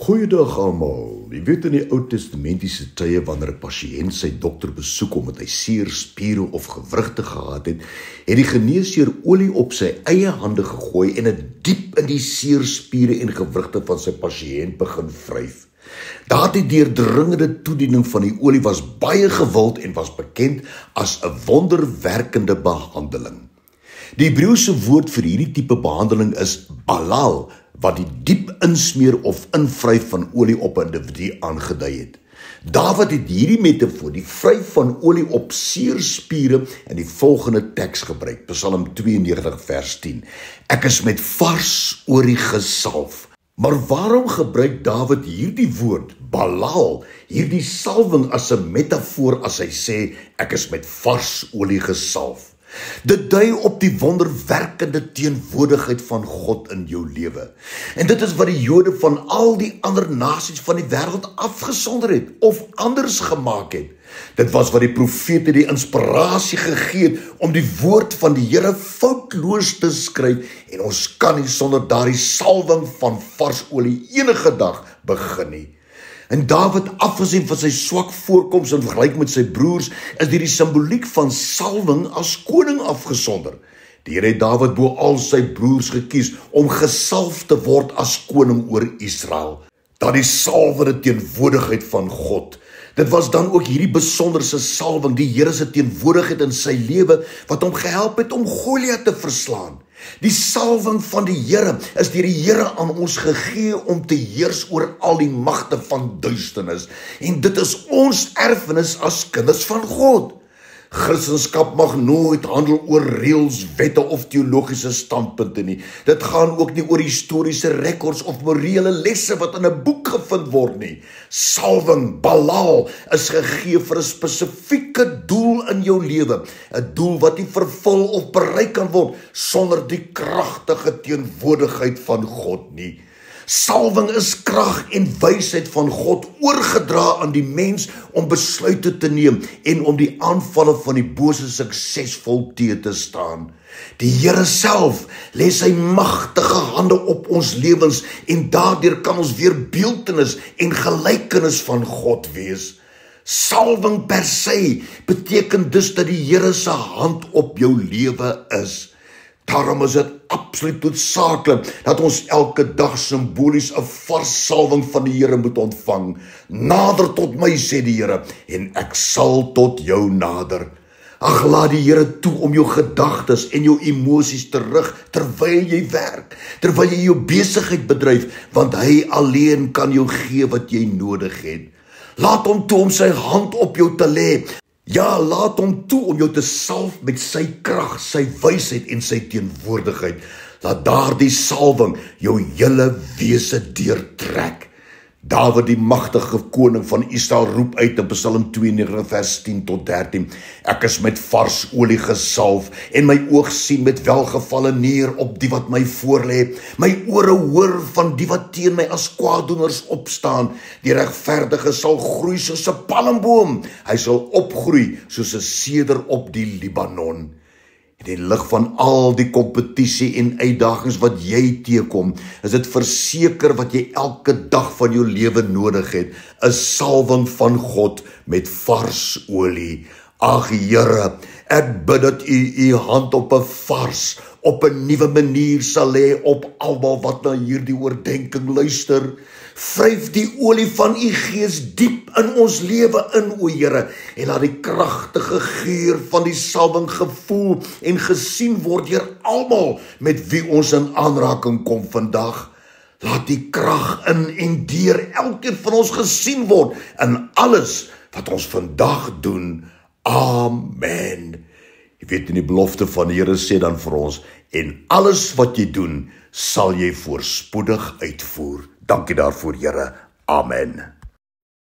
Goeiedag almal. Jy weet in die Ou Testamentiese tye wanneer 'n pasiënt sy dokter besoek omdat hy seer spiere of gewrigte gehad het, het die geneesheer olie op sy eie hande gegooi en dit diep in die seer spiere en gewrigte van sy pasiënt begin vryf. Daardie deurdringende toediening van die olie was baie gewild en was bekend as 'n wonderwerkende behandeling. Die Hebreëse woord vir hierdie tipe behandeling is balal, wat die diep insmeer of invryf van olie op 'n individu aangedui het. Dawid het hierdie metafoor, die vryf van olie op seer spiere, in die volgende teks gebruik, Psalm 92 vers 10. Ek is met vars olie gesalf. Maar waarom gebruik Dawid hierdie woord, balal, hierdie salwing as 'n metafoor as hy sê, ek is met vars olie gesalf? Dit dui op die wonderwerkende teenwoordigheid van God in jou lewe. En dit is wat die Jode van al die ander nasies van die wêreld afgesonder het of anders gemaak het. Dit was wat die profete die inspirasie gegee het om die woord van die Here foutloos te skryf, en ons kan nie sonder daardie salwing van vars olie enige dag begin nie. En Dawid, afgesien van sy swak voorkoms in vergelyking met sy broers, is die simboliek van salwing as koning afgesonder. Die Here het Dawid bo al sy broers gekies om gesalf te word as koning oor Israel. Daardie salwende teenwoordigheid van God. Dit was dan ook hierdie besonderse salwing, die Here se teenwoordigheid in sy lewe, wat hom gehelp het om Goliat te verslaan. Die salwing van die Here is deur die Here aan ons gegee om te heers oor al die magte van duisternis. En dit is ons erfenis as kinders van God. Christendom mag nooit handel oor reëls, wette of teologiese standpunte nie. Dit gaan ook nie oor historiese rekords of morele lesse wat in 'n boek gevind word nie. Salwing, balal, is gegee vir 'n spesifieke doel in jou lewe, 'n doel wat nie vervul of bereik kan word sonder die kragtige teenwoordigheid van God nie. Salwing is krag en wysheid van God oorgedra aan die mens om besluite te neem en om die aanvalle van die bose suksesvol te staan. Die Here self lê sy magtige hande op ons lewens en daardeur kan ons weer beeltenis en gelykenis van God wees. Salwing per se beteken dus dat die Here se hand op jou lewe is. Daarom is dit absoluut noodsaaklik dat ons elke dag simbolies 'n vars salwing van die Here moet ontvang. Nader tot my, sê die Here, en ek sal tot jou nader. Ag, laat die Here toe om jou gedagtes en jou emosies te rig terwyl jy werk, terwyl jy jou besigheid bedryf, want hy alleen kan jou gee wat jy nodig het. Laat hom toe om sy hand op jou te lê. Ja, laat hom toe om jou te salf met sy krag, sy wysheid en sy teenwoordigheid. Laat daardie salwing jou hele wese deurtrek. Dawid, die magtige koning van Israel, roep uit in Psalm 92 vers 10 tot 13. Ek is met vars olie gesalf en my oog sien met welgevalle neer op die wat my voorlê. My ore hoor van die wat teen my as kwaaddoeners opstaan. Die regverdige sal groei soos 'n palmboom. Hy sal opgroei soos 'n seder op die Libanon. In die lig van al die kompetisie en uitdagings wat jy teekom, is dit verseker wat jy elke dag van jou lewe nodig het, 'n salwing van God met vars olie. Ag Here, ek bid dat u hand op 'n vars, op 'n nuwe manier sal lê op almal wat na hierdie oordeenking luister. Vryf die olie van u Gees diep in ons lewe in, o Here, en laat die kragtige geur van die salwing gevoel en gesien word deur almal met wie ons in aanraking kom vandag. Laat die krag in en deur elkeen van ons gesien word in alles wat ons vandag doen. Amen. Jy weet, in die belofte van die Here sê dan vir ons, en alles wat jy doen, sal jy voorspoedig uitvoer. Dankie daarvoor, Here. Amen.